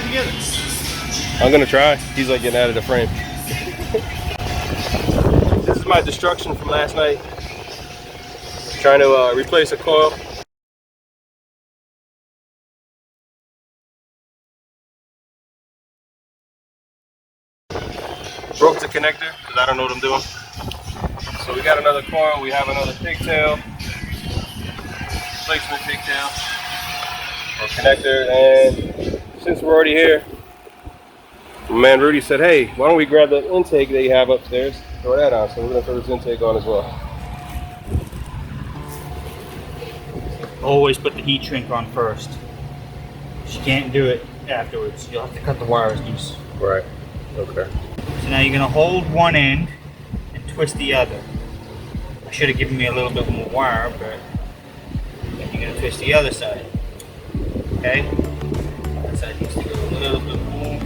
together? I'm gonna try. He's like getting out of the frame. This is my destruction from last night. Trying to replace a coil. Broke the connector because I don't know what I'm doing. So we got another coil. We have another pigtail, replacement pigtail or connector. And since we're already here, my man Rudy said, "Hey, why don't we grab the intake that you have upstairs? Throw that on." So we're gonna throw this intake on as well. Always put the heat shrink on first. You can't do it afterwards. You'll have to cut the wires loose. Right. Okay. So now you're going to hold one end and twist the other. I should have given me a little bit more wire, but then you're going to twist the other side. Okay? That side needs to go a little bit more.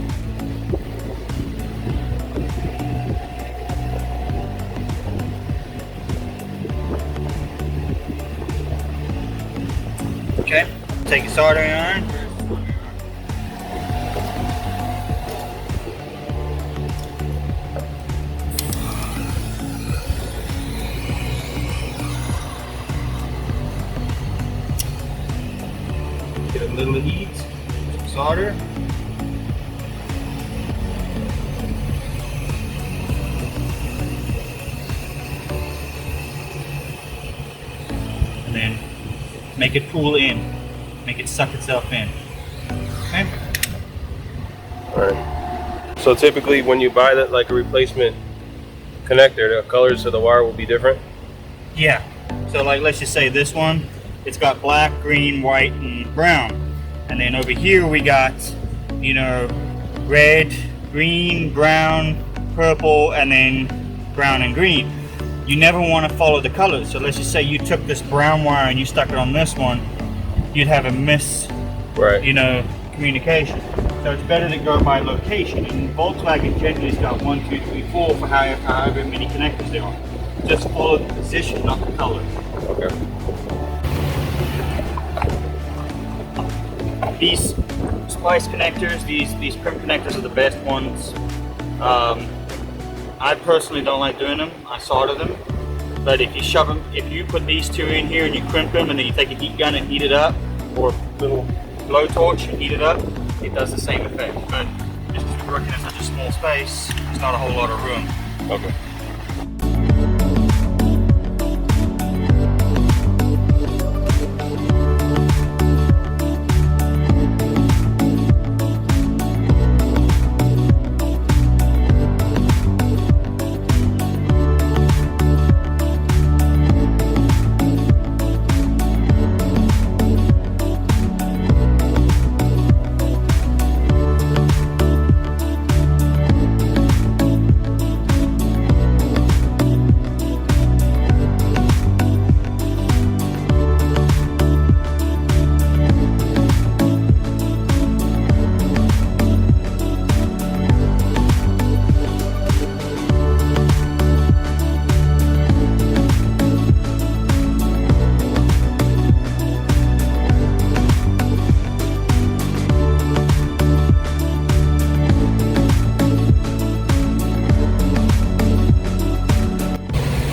Okay, take your soldering iron. Get a little heat, some solder. And then make it pull in. Make it suck itself in. Okay? Alright. So typically when you buy that, like a replacement connector, the colors of the wire will be different? Yeah. So like let's just say this one, it's got black, green, white, and brown. And then over here we got, you know, red, green, brown, purple, and then brown and green. You never want to follow the colors. So let's just say you took this brown wire and you stuck it on this one, you'd have a miss, right, you know, communication. So it's better to go by location. And Volkswagen generally has got 1, 2, 3, 4 for however many connectors there are. Just follow the position, not the color. Okay. These splice connectors, these crimp connectors are the best ones. I personally don't like doing them. I solder them. But if you shove them, if you put these two in here and you crimp them and then you take a heat gun and heat it up, or a little blowtorch and heat it up, it does the same effect. But just because we're working in such a small space, there's not a whole lot of room. Okay.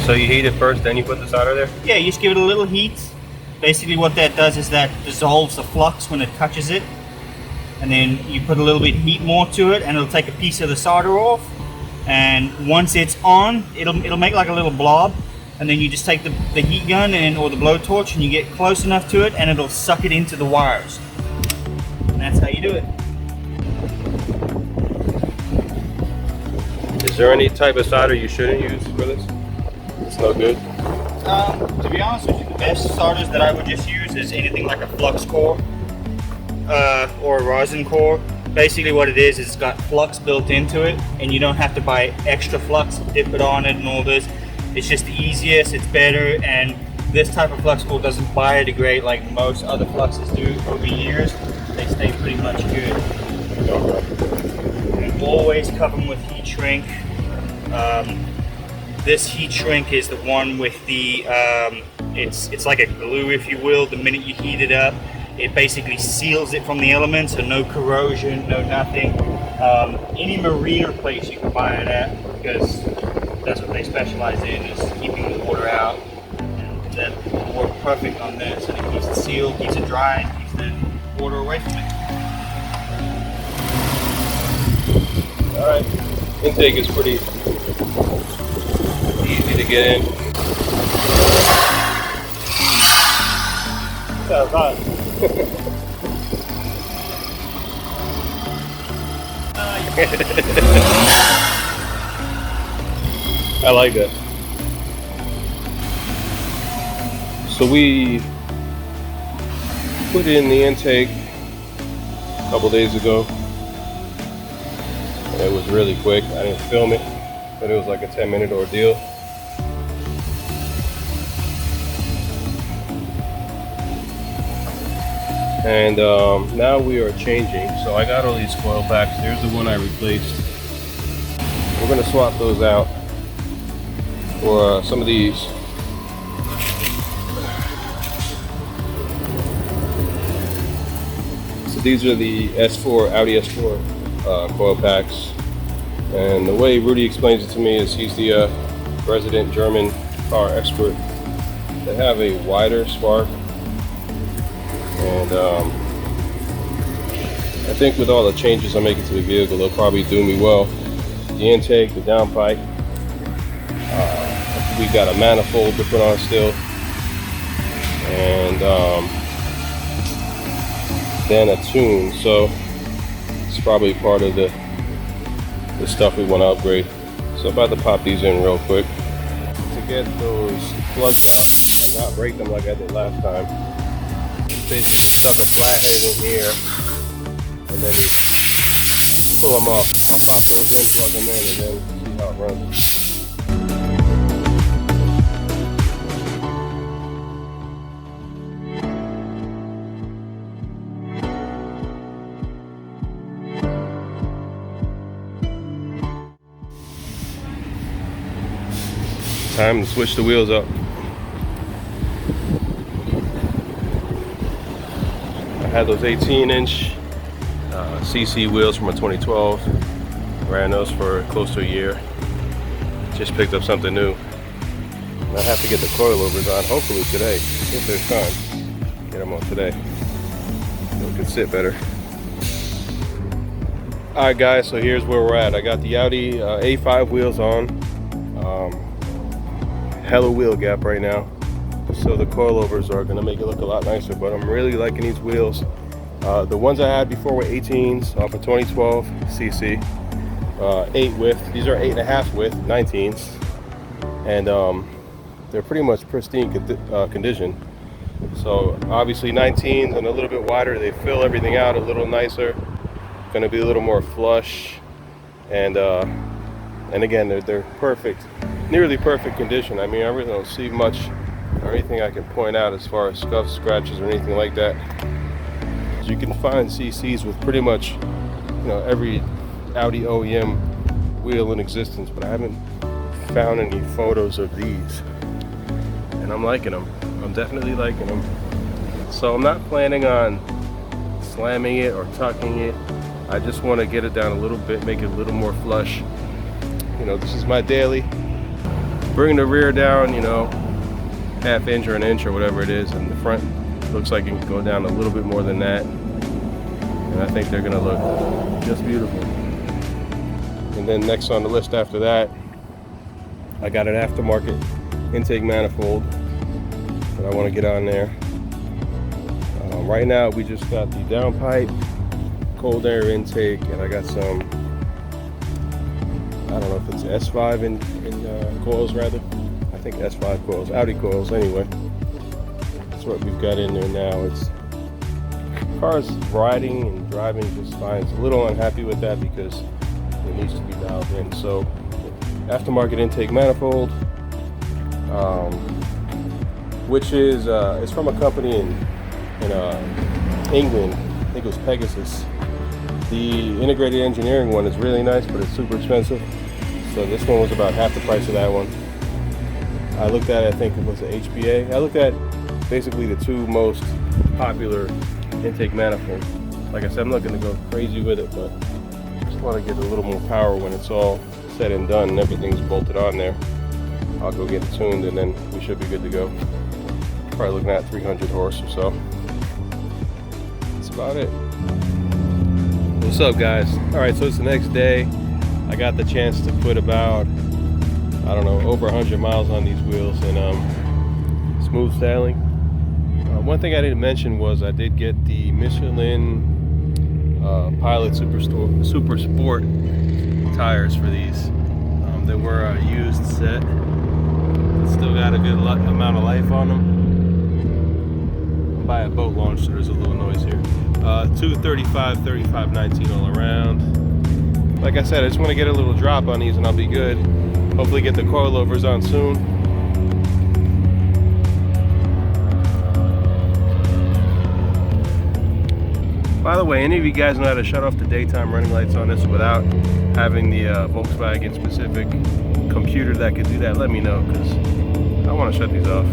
So you heat it first, then you put the solder there? Yeah, you just give it a little heat. Basically what that does is that dissolves the flux when it touches it. And then you put a little bit heat more to it and it'll take a piece of the solder off. And once it's on, it'll make like a little blob. And then you just take the heat gun or the blowtorch and you get close enough to it and it'll suck it into the wires. And that's how you do it. Is there any type of solder you shouldn't use for this? It's no good? To be honest with you, the best solders that I would just use is anything like a flux core or a rosin core. Basically what it is it's got flux built into it and you don't have to buy extra flux, dip it on it and all this. It's just the easiest, it's better, and this type of flux core doesn't biodegrade like most other fluxes do over years. They stay pretty much good. And always cover them with heat shrink. This heat shrink is the one with the, it's like a glue if you will. The minute you heat it up, it basically seals it from the elements, so no corrosion, no nothing. Any marina place you can buy it at, because that's what they specialize in, is keeping the water out. And that will work perfect on this, and it keeps it sealed, keeps it dry, and keeps the water away from it. Alright, intake is pretty easy to get in. Sounds hot. I like that. So we put in the intake a couple days ago. And it was really quick. I didn't film it, but it was like a 10-minute ordeal. And now we are changing. So I got all these coil packs. There's the one I replaced. We're going to swap those out for some of these. So these are the S4, Audi S4 coil packs. And the way Rudy explains it to me is he's the resident German car expert. They have a wider spark. And I think with all the changes I'm making to the vehicle, they'll probably do me well. The intake, the downpipe. We got a manifold to put on still. And then a tune. So it's probably part of the stuff we want to upgrade. So I'm about to pop these in real quick. To get those plugs out and not break them like I did last time, basically stuck a flathead in here, and then you pull them off, pop those in, plug them in, and then see how it runs. Time to switch the wheels up. I had those 18-inch CC wheels from a 2012. Ran those for close to a year. Just picked up something new. I have to get the coilovers on, hopefully today, if there's time. Get them on today. So it can sit better. Alright guys, so here's where we're at. I got the Audi A5 wheels on. Hella wheel gap right now. So the coilovers are gonna make it look a lot nicer, but I'm really liking these wheels. The ones I had before were 18s off of 2012 CC, 8 width. These are 8.5 width, 19s, and they're pretty much pristine condition. So obviously 19s and a little bit wider, they fill everything out a little nicer. Going to be a little more flush, and again they're perfect, nearly perfect condition. I mean, I really don't see much or anything I can point out as far as scuffs, scratches, or anything like that. You can find CCs with pretty much, you know, every Audi OEM wheel in existence, but I haven't found any photos of these, and I'm liking them. I'm definitely liking them. So I'm not planning on slamming it or tucking it. I just want to get it down a little bit, make it a little more flush. You know, this is my daily. Bring the rear down, you know, ½ inch or an inch or whatever it is, and the front looks like it can go down a little bit more than that. And I think they're gonna look just beautiful. And then next on the list after that, I got an aftermarket intake manifold that I want to get on there. Right now we just got the downpipe, cold air intake, and I got some, I don't know if it's S5 in coils rather. I think S5 coils, Audi coils anyway. That's what we've got in there now. It's car's riding and driving just fine. It's a little unhappy with that because it needs to be dialed in. So aftermarket intake manifold, which is it's from a company in England. I think it was Pegasus. The integrated engineering one is really nice, but it's super expensive. So this one was about half the price of that one. I looked at it, I think it was the HPA. I looked at basically the two most popular intake manifold. Like I said, I'm not going to go crazy with it, but just want to get a little more power when it's all said and done and everything's bolted on there. I'll go get it tuned and then we should be good to go. Probably looking at 300 horse or so. That's about it. What's up, guys? All right, so it's the next day. I got the chance to put about, I don't know, over 100 miles on these wheels and smooth sailing. One thing I didn't mention was I did get the Michelin Pilot Super Sport tires for these. They were a used set. Still got a good amount of life on them. I'm by a boat launch, so there's a little noise here. 235, 35, 19 all around. Like I said, I just want to get a little drop on these and I'll be good. Hopefully get the coilovers on soon. By the way, any of you guys know how to shut off the daytime running lights on this without having the Volkswagen specific computer that could do that? Let me know, because I want to shut these off.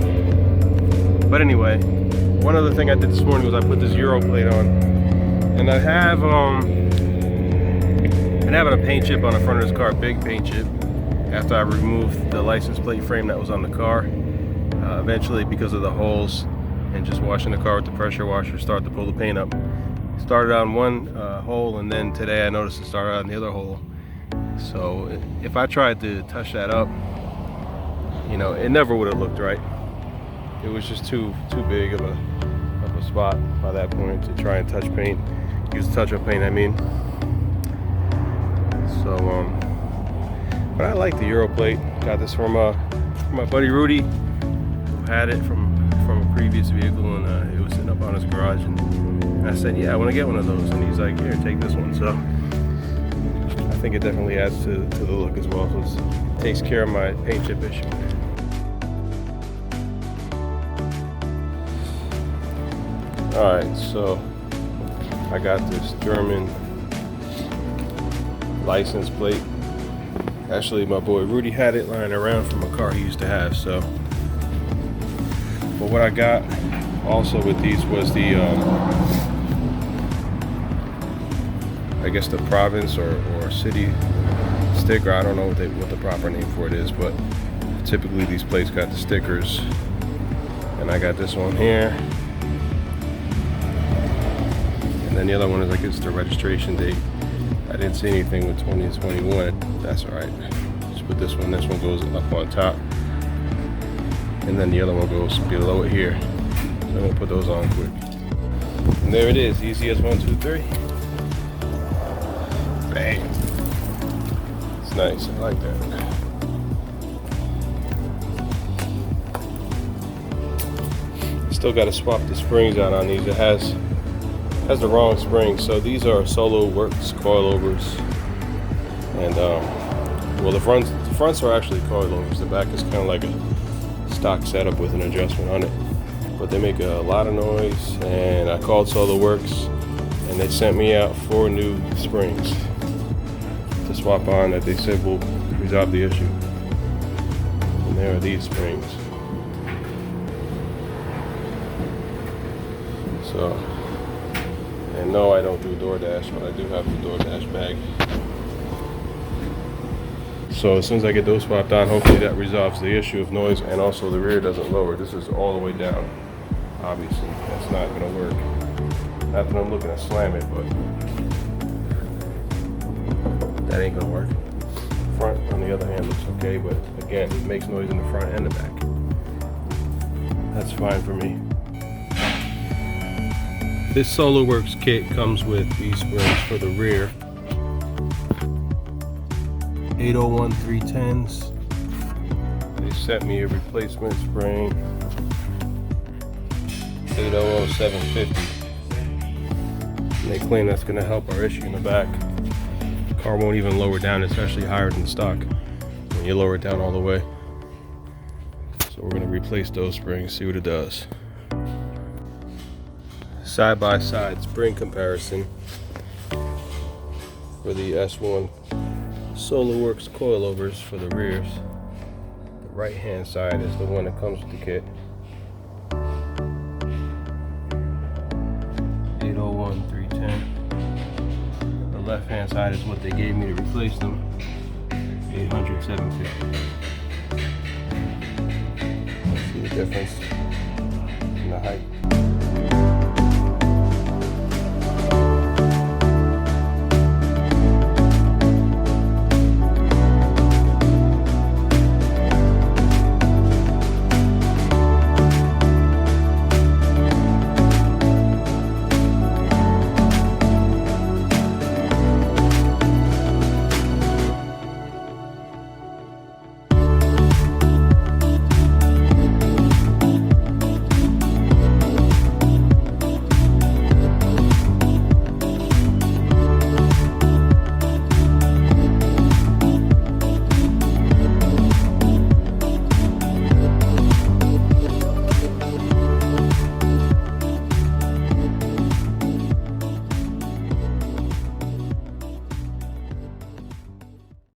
But anyway, one other thing I did this morning was I put this Euro plate on, and I have been having a paint chip on the front of this car, big paint chip, after I removed the license plate frame that was on the car. Eventually, because of the holes and just washing the car with the pressure washer, started to pull the paint up. Started on one hole, and then today I noticed it started on the other hole. So if I tried to touch that up, you know, it never would have looked right. It was just too big of a spot by that point to try and touch paint, use touch-up paint, I mean. So but I like the Euro plate. Got this from my buddy Rudy, who had it from a previous vehicle, and it was sitting up on his garage, and I said, yeah, I want to get one of those, and he's like, here, take this one. So I think it definitely adds to the look as well, because it takes care of my paint chip issue. Alright, so I got this German license plate. Actually, my boy Rudy had it lying around from a car he used to have, so. But what I got also with these was the I guess the province or city sticker. I don't know what the proper name for it is, but typically these plates got the stickers, and I got this one here, and then the other one is, I guess, the registration date. I didn't see anything with 2021. That's all right. Just put this one goes up on top, and then the other one goes below it here. So I'm gonna put those on quick. And there it is, easy as 1, 2, 3. Bang. It's nice, I like that. Still got to swap the springs out on these. It has the wrong springs. So these are SoloWorks coilovers, and well, the fronts are actually coilovers. The back is kind of like a stock setup with an adjustment on it, but they make a lot of noise. And I called SoloWorks, and they sent me out 4 new springs to swap on that they said will resolve the issue. And there are these springs. So, and no, I don't do DoorDash, but I do have the DoorDash bag. So as soon as I get those swapped on, hopefully that resolves the issue of noise, and also the rear doesn't lower. This is all the way down. Obviously, that's not gonna work. Not that I'm looking to slam it, but that ain't gonna work. Front, on the other hand, looks okay, but again, it makes noise in the front and the back. That's fine for me. This SoloWorks kit comes with these springs for the rear. 801 310s. They sent me a replacement spring. 800 750. And they claim that's going to help our issue in the back. The car won't even lower down. It's actually higher than stock when you lower it down all the way. So we're going to replace those springs, see what it does. Side by side spring comparison for the S1 SoloWorks coilovers for the rears. The right hand side is the one that comes with the kit. left hand side is what they gave me to replace them. 800, 750. Let's see the difference in the height.